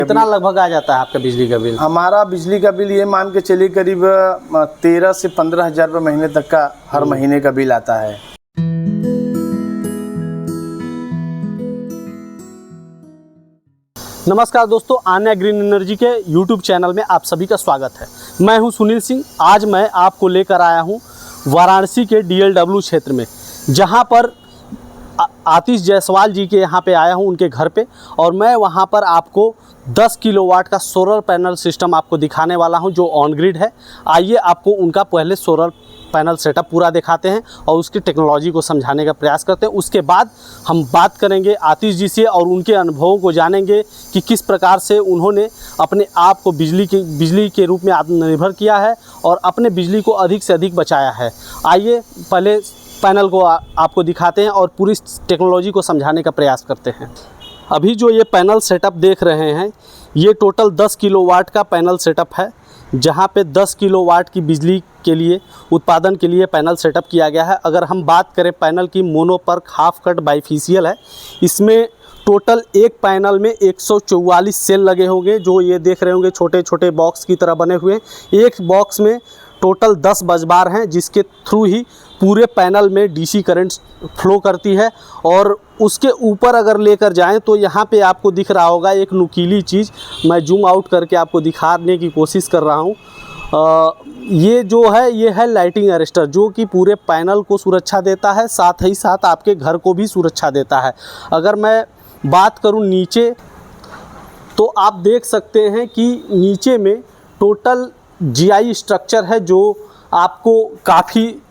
कितना लगभग आ जाता है आपका बिजली का बिल? हमारा बिजली का बिल ये मान के चलिए करीब 13 से 15 हज़ार रुपये महीने तक का हर महीने का बिल आता है। नमस्कार दोस्तों, आन्या ग्रीन एनर्जी के YouTube चैनल में आप सभी का स्वागत है। मैं हूं सुनील सिंह। आज मैं आपको लेकर आया हूं वाराणसी के DLW क्षेत्र में, जहां पर आतिश जायसवाल जी के यहाँ पे आया हूं उनके घर पे, और मैं वहां पर आपको 10 किलोवाट का सोलर पैनल सिस्टम आपको दिखाने वाला हूं जो ऑन ग्रिड है। आइए आपको उनका पहले सोलर पैनल सेटअप पूरा दिखाते हैं और उसकी टेक्नोलॉजी को समझाने का प्रयास करते हैं। उसके बाद हम बात करेंगे आतिश जी से और उनके अनुभवों को जानेंगे कि किस प्रकार से उन्होंने अपने आप को बिजली के रूप में आत्मनिर्भर किया है और अपने बिजली को अधिक से अधिक बचाया है। आइए पहले पैनल को आपको दिखाते हैं और पूरी टेक्नोलॉजी को समझाने का प्रयास करते हैं। अभी जो ये पैनल सेटअप देख रहे हैं, ये टोटल 10 किलोवाट का पैनल सेटअप है, जहाँ पे 10 किलोवाट की बिजली के लिए उत्पादन के लिए पैनल सेटअप किया गया है। अगर हम बात करें पैनल की, मोनोपर्क हाफ कट बाइफेशियल है। इसमें टोटल एक पैनल में 144 सेल लगे होंगे, जो ये देख रहे होंगे छोटे छोटे बॉक्स की तरह बने हुए। एक बॉक्स में टोटल 10 बसबार हैं, जिसके थ्रू ही पूरे पैनल में DC करंट फ्लो करती है। और उसके ऊपर अगर लेकर जाएं तो यहाँ पे आपको दिख रहा होगा एक नुकीली चीज़, मैं जूम आउट करके आपको दिखाने की कोशिश कर रहा हूँ। ये जो है, ये है लाइटिंग अरेस्टर, जो कि पूरे पैनल को सुरक्षा देता है, साथ ही साथ आपके घर को भी सुरक्षा देता है। अगर मैं बात करूँ नीचे, तो आप देख सकते हैं कि नीचे में टोटल GI स्ट्रक्चर है, जो आपको काफ़ी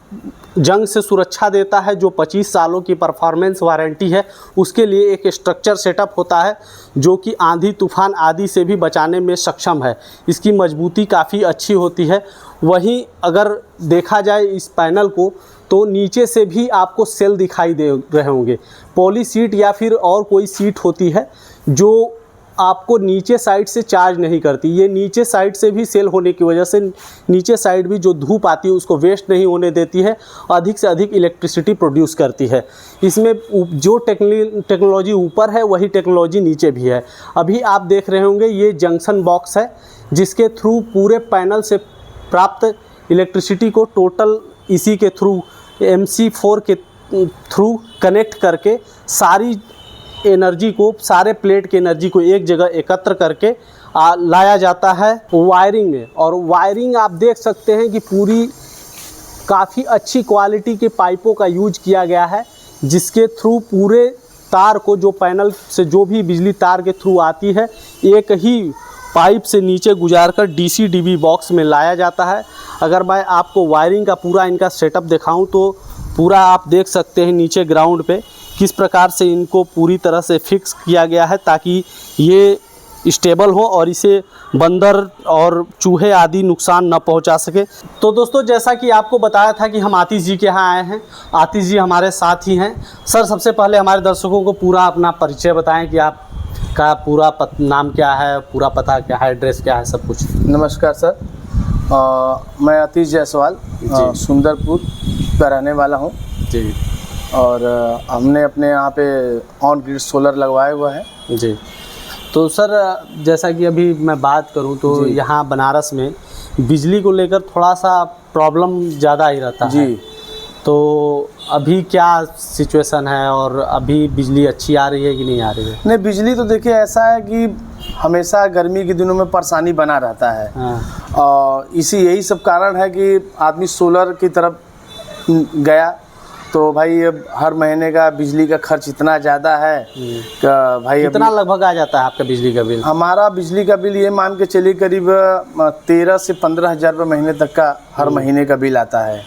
जंग से सुरक्षा देता है। जो 25 सालों की परफॉर्मेंस वारंटी है, उसके लिए एक स्ट्रक्चर सेटअप होता है जो कि आंधी तूफान आदि से भी बचाने में सक्षम है। इसकी मजबूती काफ़ी अच्छी होती है। वहीं अगर देखा जाए इस पैनल को, तो नीचे से भी आपको सेल दिखाई दे रहे होंगे। पॉली सीट या फिर और कोई सीट होती है जो आपको नीचे साइड से चार्ज नहीं करती। ये नीचे साइड से भी सेल होने की वजह से नीचे साइड भी जो धूप आती है उसको वेस्ट नहीं होने देती है, अधिक से अधिक इलेक्ट्रिसिटी प्रोड्यूस करती है। इसमें जो टेक्नोलॉजी ऊपर है, वही टेक्नोलॉजी नीचे भी है। अभी आप देख रहे होंगे ये जंक्शन बॉक्स है, जिसके थ्रू पूरे पैनल से प्राप्त इलेक्ट्रिसिटी को टोटल इसी के थ्रू MC4 के थ्रू कनेक्ट करके सारी एनर्जी को, सारे प्लेट की एनर्जी को एक जगह एकत्र करके लाया जाता है वायरिंग में। और वायरिंग आप देख सकते हैं कि पूरी काफ़ी अच्छी क्वालिटी के पाइपों का यूज किया गया है, जिसके थ्रू पूरे तार को, जो पैनल से जो भी बिजली तार के थ्रू आती है, एक ही पाइप से नीचे गुजारकर DC-DB बॉक्स में लाया जाता है। अगर मैं आपको वायरिंग का पूरा इनका सेटअप दिखाऊं तो पूरा आप देख सकते हैं नीचे ग्राउंड पे किस प्रकार से इनको पूरी तरह से फिक्स किया गया है, ताकि ये स्टेबल हो और इसे बंदर और चूहे आदि नुकसान न पहुंचा सके। तो दोस्तों, जैसा कि आपको बताया था कि हम आतिश जी के यहाँ आए हैं, आतिश जी हमारे साथ ही हैं। सर, सबसे पहले हमारे दर्शकों को पूरा अपना परिचय बताएं कि आपका पूरा नाम क्या है, पूरा पता क्या है, एड्रेस क्या है, सब कुछ। नमस्कार सर, मैं आतिश जायसवाल सुंदरपुर का रहने वाला हूँ जी। और हमने अपने यहाँ पे ऑन ग्रिड सोलर लगवाया हुआ है जी। तो सर, जैसा कि अभी मैं बात करूं तो यहाँ बनारस में बिजली को लेकर थोड़ा सा प्रॉब्लम ज़्यादा ही रहता है जी। तो अभी क्या सिचुएशन है और अभी बिजली अच्छी आ रही है कि नहीं आ रही है? नहीं, बिजली तो देखिए ऐसा है कि हमेशा गर्मी के दिनों में परेशानी बना रहता है। हाँ। और यही सब कारण है कि आदमी सोलर की तरफ गया। तो भाई अब हर महीने का बिजली का खर्च इतना ज़्यादा है कि भाई कितना लगभग आ जाता है आपका बिजली का बिल? हमारा बिजली का बिल ये मान के चलिए करीब 13 से 15 हज़ार रुपये महीने तक का हर महीने का बिल आता है।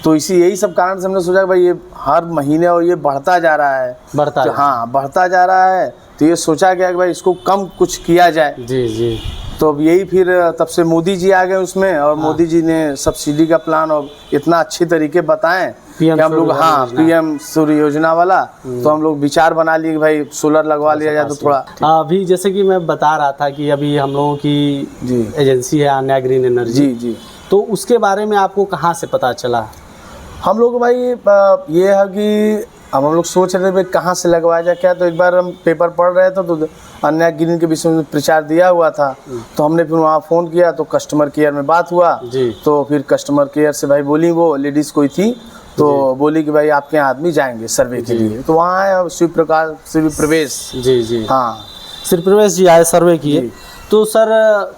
तो यही सब कारण से हमने सोचा कि भाई ये हर महीने और ये बढ़ता जा रहा है, बढ़ता जा रहा है। तो ये सोचा गया कि भाई इसको कम कुछ किया जाए। जी जी। तो अब यही फिर तब से मोदी जी आ गए उसमें, और मोदी जी ने सब्सिडी का प्लान और इतना अच्छे तरीके बताएं कि हम लोग PM सूर्य योजना वाला, तो हम लोग विचार बना लिए कि भाई सोलर लगवा लिया जाए। तो थोड़ा अभी जैसे कि मैं बता रहा था कि अभी हम लोगों की एजेंसी है आन्या ग्रीन एनर्जी जी, तो उसके बारे में आपको कहाँ से पता चला? हम लोग भाई ये है कि अब हम लोग सोच रहे थे कहाँ से लगवाया जाए क्या। तो एक बार हम पेपर पढ़ रहे थे तो अन्य ग्रीन के विषय में प्रचार दिया हुआ था, तो हमने फिर वहाँ फ़ोन किया तो कस्टमर केयर में बात हुआ। जी। तो फिर कस्टमर केयर से भाई बोली, वो लेडीज़ कोई थी तो बोली कि भाई आपके यहाँ आदमी जाएंगे सर्वे के लिए। तो वहाँ आए शिव प्रवेश। जी जी हाँ, श्री प्रवेश जी आए सर्वे किए। तो सर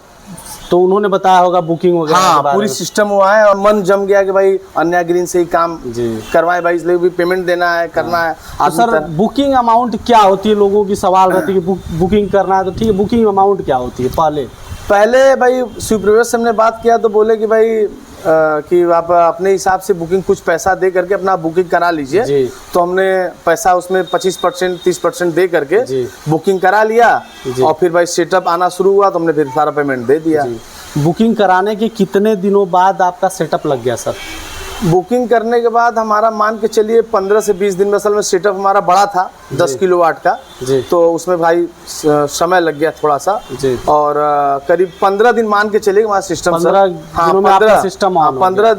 तो उन्होंने बताया होगा बुकिंग वगैरह के हाँ, बारे पूरी में। सिस्टम हुआ है और मन जम गया कि भाई अन्य ग्रीन से ही काम जी। करवाए भाई, इसलिए भी पेमेंट देना है, करना है। तो सर बुकिंग अमाउंट क्या होती है? लोगों की सवाल रहती है कि बुकिंग करना है तो ठीक है, बुकिंग अमाउंट क्या होती है? पहले भाई शिव प्रवेश से हमने बात किया तो बोले कि भाई कि आप अपने हिसाब से बुकिंग कुछ पैसा दे करके अपना बुकिंग करा लीजिए। जी। तो हमने पैसा उसमें 25% 30% दे करके जी। बुकिंग करा लिया। जी। और फिर भाई सेटअप आना शुरू हुआ तो हमने फिर सारा पेमेंट दे दिया। बुकिंग कराने के कितने दिनों बाद आपका सेटअप लग गया सर? बुकिंग करने के बाद हमारा मान के चलिए 15 से 20 दिन में, असल में सेटअप हमारा बड़ा था 10 किलोवाट का। जी। तो उसमें भाई समय लग गया थोड़ा सा। जी। और करीब 15 दिन मान के चलिए हमारा सिस्टम 15 दिनों में आपका सिस्टम ऑन हो गया।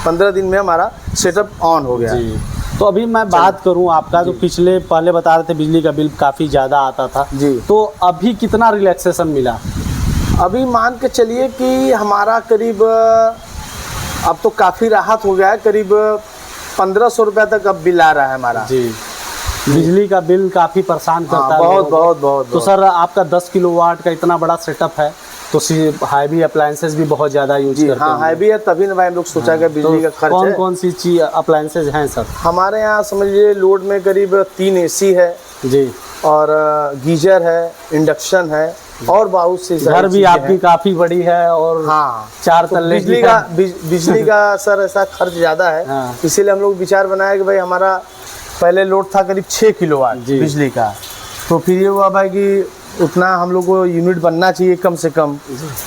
15 दिन में हमारा सेटअप ऑन हो गया। जी। तो अभी मैं बात करूं आपका, जो पहले बता रहे थे बिजली का बिल काफ़ी ज़्यादा आता था। जी। तो अभी कितना रिलैक्सेशन मिला? अभी मान के चलिए कि हमारा करीब अब तो काफ़ी राहत हो गया है, करीब 1500 रुपये तक अब बिल आ रहा है हमारा। जी। बिजली का बिल काफ़ी परेशान करता है बहुत बहुत बहुत। तो सर आपका 10 किलोवाट का इतना बड़ा सेटअप है तो हैवी अप्लायंसेस भी बहुत ज़्यादा यूज करते हैं। हाँ, हैवी है, तभी ना भाई हम लोग सोचा कि बिजली का खर्च कौन है। कौन सी चीज अप्लायंसेज हैं सर? हमारे यहाँ समझिए लोड में करीब 3 AC है जी, और गीजर है, इंडक्शन है और बहुत सी घर भी आपकी काफ़ी बड़ी है और हाँ 4 तल्ले की बिजली है। का बिजली का सर ऐसा खर्च ज़्यादा है। हाँ। इसीलिए हम लोग विचार बनाया कि भाई हमारा पहले लोड था करीब 6 किलोवाट जी। बिजली का। तो फिर ये हुआ भाई कि उतना हम लोग को यूनिट बनना चाहिए कम से कम।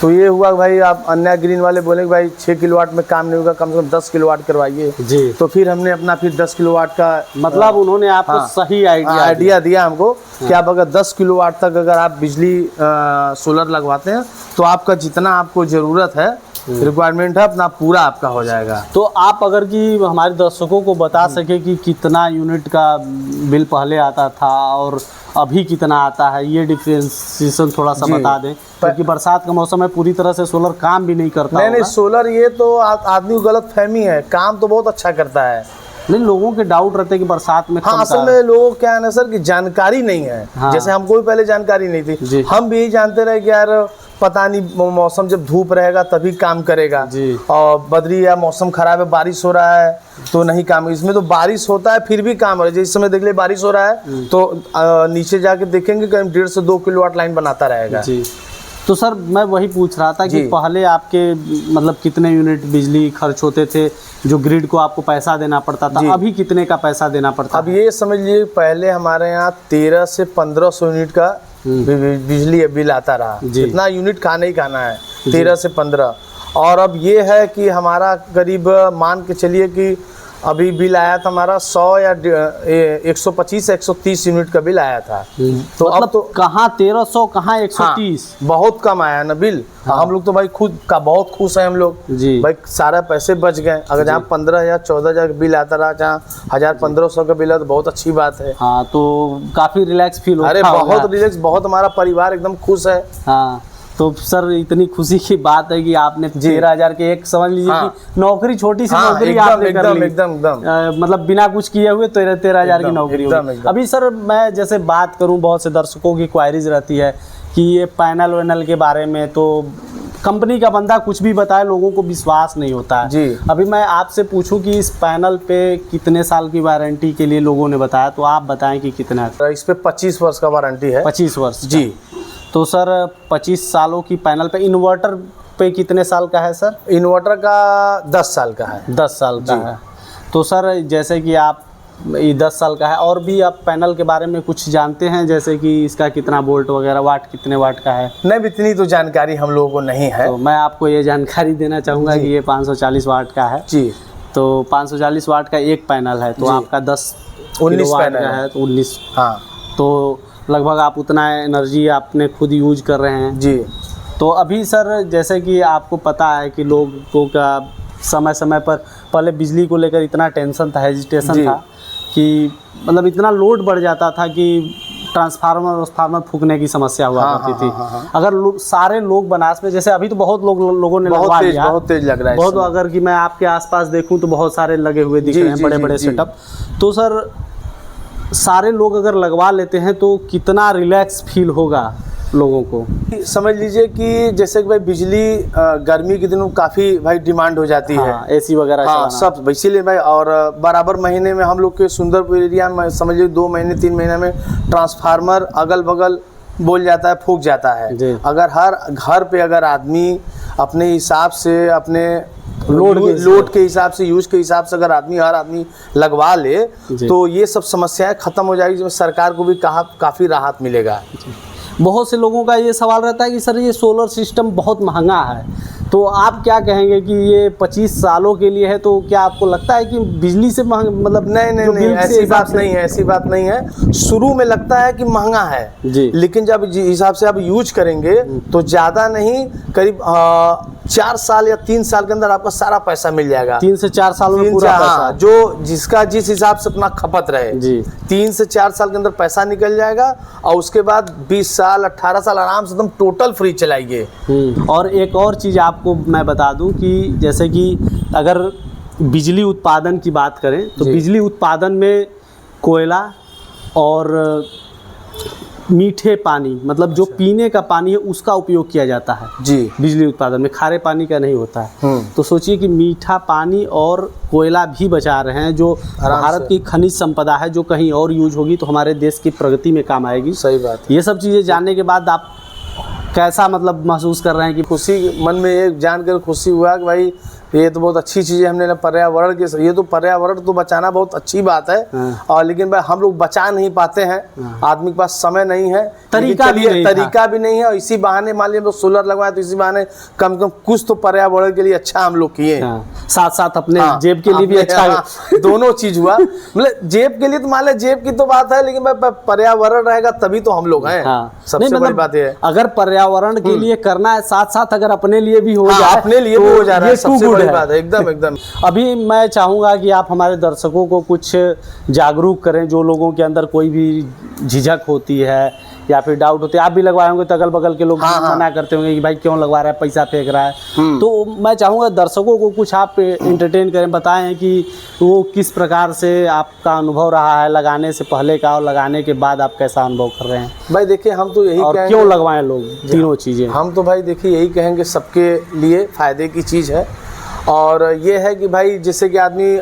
तो ये हुआ भाई आप अन्य ग्रीन वाले बोले कि भाई 6 किलोवाट में काम नहीं होगा, कम से कम 10 किलोवाट करवाइए। जी। तो फिर हमने अपना फिर 10 किलोवाट का मतलब उन्होंने आपको सही आइडिया दिया हमको कि आप अगर 10 किलोवाट तक अगर आप बिजली सोलर लगवाते हैं तो आपका जितना आपको ज़रूरत है, रिक्वायरमेंट है, अपना पूरा आपका हो जाएगा। तो आप अगर कि हमारे दर्शकों को बता सके कि कितना यूनिट का बिल पहले आता था और अभी कितना आता है, ये डिफरेंशिएशन थोड़ा सा बता दें, क्योंकि बरसात का मौसम है, पूरी तरह से सोलर काम भी नहीं करता। नहीं, सोलर ये तो आदमी को गलत फहमी है, काम तो बहुत अच्छा करता है। नहीं, लोगों के डाउट रहते हैं कि बरसात में हाँ, असल में लोगों क्या है ना सर कि जानकारी नहीं है। हाँ। जैसे हमको भी पहले जानकारी नहीं थी, हम भी यही जानते रहे कि यार पता नहीं मौसम जब धूप रहेगा तभी काम करेगा जी। और बदरी या मौसम खराब है, बारिश हो रहा है तो नहीं काम। इसमें तो बारिश होता है फिर भी काम हो रहा है। जिस समय देख ले बारिश हो रहा है तो नीचे जाके देखेंगे करीब 1.5 से 2 किलोवाट लाइन बनाता रहेगा। जी। तो सर मैं वही पूछ रहा था कि पहले आपके मतलब कितने यूनिट बिजली खर्च होते थे जो ग्रिड को आपको पैसा देना पड़ता था, अभी कितने का पैसा देना पड़ता अब ये समझ लीजिए पहले हमारे यहाँ 1300 से 1500 यूनिट का बिजली बिल आता रहा। इतना यूनिट खाना ही खाना है, 13 से 15। और अब ये है कि हमारा करीब मान के चलिए कि अभी बिल आया था हमारा 100 या 125 से 130 यूनिट का बिल आया था। तो मतलब अब तो कहाँ 1300 कहाँ 130? बहुत कम आया ना बिल। हम लोग तो भाई खुद का बहुत खुश है हम लोग जी। भाई, सारा पैसे बच गए। अगर जहाँ 15,000 14,000 का बिल आता रहा, जहाँ 1000-1500 का बिल है तो बहुत अच्छी बात है। हाँ, तो काफ़ी रिलैक्स फील होता है। अरे बहुत रिलैक्स, बहुत हमारा परिवार एकदम खुश है। हाँ, तो सर इतनी खुशी की बात है कि आपने 13,000 के एक समझ लीजिए कि नौकरी, छोटी सी नौकरी आपने कर ली। एकदम मतलब बिना कुछ किए हुए 13,000 की नौकरी होगी। अभी सर मैं जैसे बात करूं, बहुत से दर्शकों की क्वायरीज रहती है कि ये पैनल वैनल के बारे में, तो कंपनी का बंदा कुछ भी बताए लोगों को विश्वास नहीं होता है जी। अभी मैं आपसे पूछूं कि इस पैनल पे कितने साल की वारंटी के लिए लोगों ने बताया, तो आप बताएं कि कितना? इस पे 25 वर्ष का वारंटी है। 25 वर्ष जी। तो सर 25 सालों की पैनल पे, इन्वर्टर पे कितने साल का है सर? इन्वर्टर का 10 साल का है। 10 साल का है। तो सर जैसे कि आप ये 10 साल का है, और भी आप पैनल के बारे में कुछ जानते हैं, जैसे कि इसका कितना वोल्ट वगैरह, वाट कितने वाट का है? नहीं, इतनी तो जानकारी हम लोगों को नहीं है। तो मैं आपको ये जानकारी देना चाहूँगा कि ये 540 वाट का है जी। तो 540 वाट का एक पैनल है, तो आपका 19 पैनल का है, तो 19। हाँ, तो लगभग आप उतना एनर्जी आपने खुद यूज कर रहे हैं जी। तो अभी सर जैसे कि आपको पता है कि लोगों का समय समय पर पहले बिजली को लेकर इतना टेंशन था, हेजिटेशन था कि मतलब इतना लोड बढ़ जाता था कि ट्रांसफार्मर फूकने की समस्या हुआ हाँ, करती थी। हाँ। अगर सारे लोग बनास में, जैसे अभी तो बहुत लोगों ने लगवा लिया, बहुत तेज लग रहा है बहुत, अगर कि मैं आपके आसपास देखूं तो बहुत सारे लगे हुए दिख रहे हैं, बड़े बड़े सेटअप। तो सर सारे लोग अगर लगवा लेते हैं तो कितना रिलैक्स फील होगा लोगों को। समझ लीजिए कि जैसे कि भाई बिजली गर्मी के दिनों काफ़ी भाई डिमांड हो जाती है, एसी वगैरह हाँ सब इसीलिए भाई। और बराबर महीने में हम लोग के सुंदरपुर एरिया में समझ लीजिए 2 महीने 3 महीने में ट्रांसफार्मर अगल बगल बोल जाता है, फूक जाता है। अगर हर घर पे अगर आदमी अपने हिसाब से, अपने लोड के हिसाब से, यूज के हिसाब से अगर हर आदमी लगवा ले तो ये सब समस्याएं खत्म हो जाएगी, सरकार को भी काफ़ी राहत मिलेगा। बहुत से लोगों का ये सवाल रहता है कि सर ये सोलर सिस्टम बहुत महंगा है, तो आप क्या कहेंगे कि ये 25 सालों के लिए है, तो क्या आपको लगता है कि बिजली से मतलब नहीं ऐसी बात नहीं है। शुरू में लगता है कि महंगा है जी, लेकिन जब हिसाब से आप यूज करेंगे तो ज़्यादा नहीं, करीब 4 साल या 3 साल के अंदर आपका सारा पैसा मिल जाएगा। 3 से 4 साल में पूरा पैसा, जो जिसका जिस हिसाब से अपना खपत रहे जी, 3 से 4 साल के अंदर पैसा निकल जाएगा और उसके बाद 20 साल 18 साल आराम से एकदम टोटल फ्री चलाइए। और एक और चीज़ आपको मैं बता दूं कि जैसे कि अगर बिजली उत्पादन की बात करें तो बिजली उत्पादन में कोयला और मीठे पानी, मतलब जो पीने का पानी है उसका उपयोग किया जाता है जी, बिजली उत्पादन में खारे पानी का नहीं होता है। तो सोचिए कि मीठा पानी और कोयला भी बचा रहे हैं, जो भारत की खनिज संपदा है, जो कहीं और यूज होगी तो हमारे देश की प्रगति में काम आएगी। सही बात। ये सब चीज़ें जानने के बाद आप कैसा मतलब महसूस कर रहे हैं? कि खुशी, मन में ये जानकर खुशी हुआ कि भाई ये तो बहुत अच्छी चीज़ है, हमने पर्यावरण के, ये तो पर्यावरण तो बचाना बहुत अच्छी बात है। और लेकिन भाई हम लोग बचा नहीं पाते हैं, आदमी के पास समय नहीं है, तरीका भी नहीं है। और इसी बहाने मान लीजिए हम लोग सोलर लगवाए तो इसी बहाने कम कुछ तो पर्यावरण के लिए अच्छा हम लोग किए, साथ साथ अपने जेब के लिए भी अच्छा दोनों चीज हुआ। मतलब जेब के लिए तो मान लीजिए जेब की तो बात है, लेकिन भाई पर्यावरण रहेगा तभी तो हम लोग हैं। सबसे बड़ी बात है अगर पर्यावरण के लिए करना है, साथ साथ अगर अपने लिए भी हो जाए, अपने लिए भी हो जा रहा है, सबसे बड़ी बात है। एकदम अभी मैं चाहूंगा कि आप हमारे दर्शकों को कुछ जागरूक करें, जो लोगों के अंदर कोई भी झिझक होती है या फिर डाउट होते हैं। आप भी लगवाए होंगे तो अगल बगल के लोग मना करते होंगे कि भाई क्यों लगवा रहा है, पैसा फेंक रहा है। तो मैं चाहूँगा दर्शकों को कुछ आप एंटरटेन करें, बताएं कि वो किस प्रकार से आपका अनुभव रहा है लगाने से पहले का और लगाने के बाद आप कैसा अनुभव कर रहे हैं। भाई देखिए हम तो यही और क्यों लगवाएं लोग तीनों चीज़ें। हम तो भाई देखिए यही कहेंगे सबके लिए फ़ायदे की चीज़ है। और ये है कि भाई जैसे कि आदमी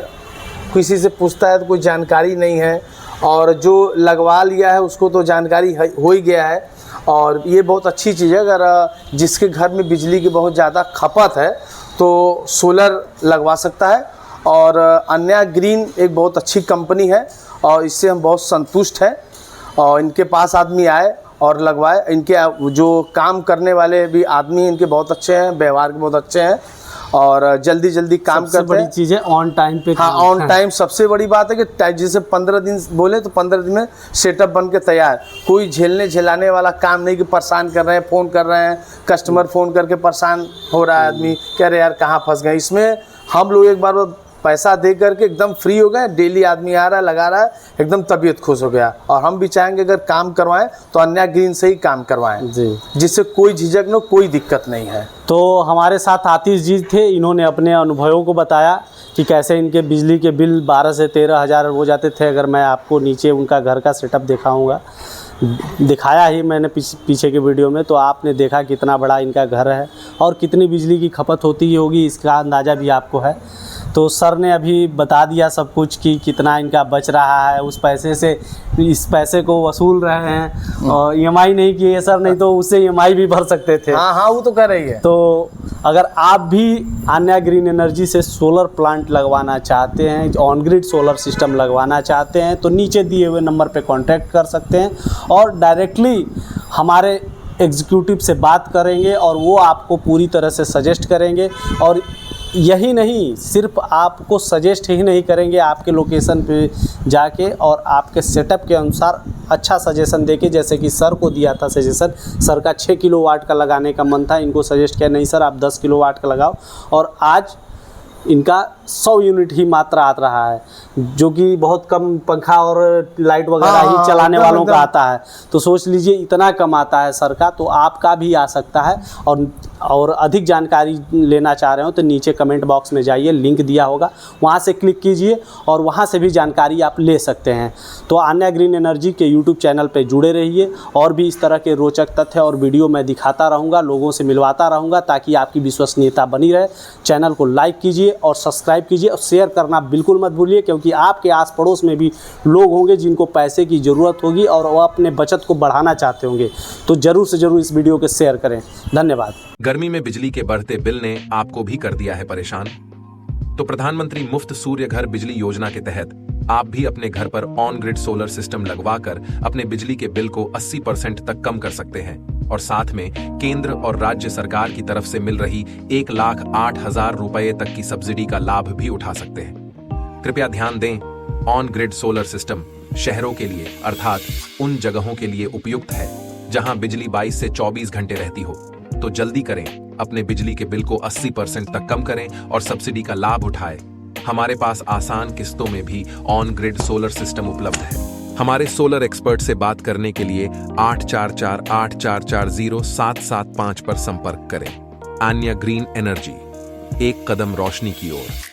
किसी से पूछता है तो कोई जानकारी नहीं है, और जो लगवा लिया है उसको तो जानकारी हो ही गया है। और ये बहुत अच्छी चीज़ है, अगर जिसके घर में बिजली की बहुत ज़्यादा खपत है तो सोलर लगवा सकता है। और अन्या ग्रीन एक बहुत अच्छी कंपनी है और इससे हम बहुत संतुष्ट हैं। और इनके पास आदमी आए और लगवाए, इनके जो काम करने वाले भी आदमी इनके बहुत अच्छे हैं, व्यवहार के बहुत अच्छे हैं और जल्दी काम करते हैं। बड़ी चीज़ है ऑन टाइम पे। हाँ, ऑन टाइम सबसे बड़ी बात है कि जैसे 15 दिन बोले तो 15 दिन में सेटअप बन के तैयार। कोई झेलाने वाला काम नहीं कि परेशान कर रहे हैं, फ़ोन कर रहे हैं, कस्टमर फ़ोन करके परेशान हो रहा है आदमी, कह रहे यार कहाँ फंस गए। इसमें हम लोग एक बार पैसा दे करके एकदम फ्री हो गए, डेली आदमी आ रहा है, लगा रहा है, एकदम तबीयत खुश हो गया। और हम भी चाहेंगे अगर काम करवाएं तो अन्या ग्रीन से ही काम करवाएं जी, जिससे कोई झिझक न, कोई दिक्कत नहीं है। तो हमारे साथ आतिश जी थे, इन्होंने अपने अनुभवों को बताया कि कैसे इनके बिजली के बिल 12 से 13 हज़ार हो जाते थे। अगर मैं आपको नीचे उनका घर का सेटअप दिखाया ही मैंने पीछे के वीडियो में, तो आपने देखा कितना बड़ा इनका घर है और कितनी बिजली की खपत होती होगी, इसका अंदाज़ा भी आपको है। तो सर ने अभी बता दिया सब कुछ कि कितना इनका बच रहा है, उस पैसे से इस पैसे को वसूल रहे हैं और EMI नहीं किए सर, नहीं तो उससे EMI भी भर सकते थे। हाँ वो तो कर रही है। तो अगर आप भी अन्या ग्रीन एनर्जी से सोलर प्लांट लगवाना चाहते हैं, ऑन ग्रिड सोलर सिस्टम लगवाना चाहते हैं, तो नीचे दिए हुए नंबर पे कांटेक्ट कर सकते हैं और डायरेक्टली हमारे एग्जीक्यूटिव से बात करेंगे और वो आपको पूरी तरह से सजेस्ट करेंगे। और यही नहीं, सिर्फ आपको सजेस्ट ही नहीं करेंगे, आपके लोकेशन पे जाके और आपके सेटअप के अनुसार अच्छा सजेशन देके, जैसे कि सर को दिया था सजेशन, सर का 6 किलोवाट का लगाने का मन था, इनको सजेस्ट किया नहीं सर आप 10 किलोवाट का लगाओ। और आज इनका 100 यूनिट ही मात्र आ रहा है, जो कि बहुत कम पंखा और लाइट वगैरह हाँ, ही चलाने एकदम, वालों का एकदम। आता है। तो सोच लीजिए इतना कम आता है सर का, तो आपका भी आ सकता है। और अधिक जानकारी लेना चाह रहे हो तो नीचे कमेंट बॉक्स में जाइए, लिंक दिया होगा, वहाँ से क्लिक कीजिए और वहाँ से भी जानकारी आप ले सकते हैं। तो आन्या ग्रीन एनर्जी के यूट्यूब चैनल पे जुड़े रहिए, और भी इस तरह के रोचक तथ्य और वीडियो मैं दिखाता रहूँगा, लोगों से मिलवाता रहूँगा, ताकि आपकी विश्वसनीयता बनी रहे। चैनल को लाइक कीजिए और सब्सक्राइब कीजिए और शेयर करना बिल्कुल मत भूलिए, क्योंकि आपके आस पड़ोस में भी लोग होंगे जिनको पैसे की ज़रूरत होगी और वो अपने बचत को बढ़ाना चाहते होंगे। तो ज़रूर से ज़रूर इस वीडियो को शेयर करें। धन्यवाद। गर्मी में बिजली के बढ़ते बिल ने आपको भी कर दिया है परेशान? तो प्रधानमंत्री मुफ्त सूर्य घर बिजली योजना के तहत आप भी अपने घर पर ऑन ग्रिड सोलर सिस्टम लगवाकर अपने बिजली के बिल को 80% तक कम कर सकते हैं, और साथ में केंद्र और राज्य सरकार की तरफ से मिल रही 1,08,000 रुपए तक की सब्सिडी का लाभ भी उठा सकते हैं। कृपया ध्यान दें, ऑन ग्रिड सोलर सिस्टम शहरों के लिए अर्थात उन जगहों के लिए उपयुक्त है जहां बिजली 22 से 24 घंटे रहती हो। तो जल्दी करें, अपने बिजली के बिल को 80% तक कम करें और सब्सिडी का लाभ उठाएं। हमारे पास आसान किस्तों में भी ऑन ग्रिड सोलर सिस्टम उपलब्ध है। हमारे सोलर एक्सपर्ट से बात करने के लिए 8448440775 पर संपर्क करें। आन्या ग्रीन एनर्जी, एक कदम रोशनी की ओर।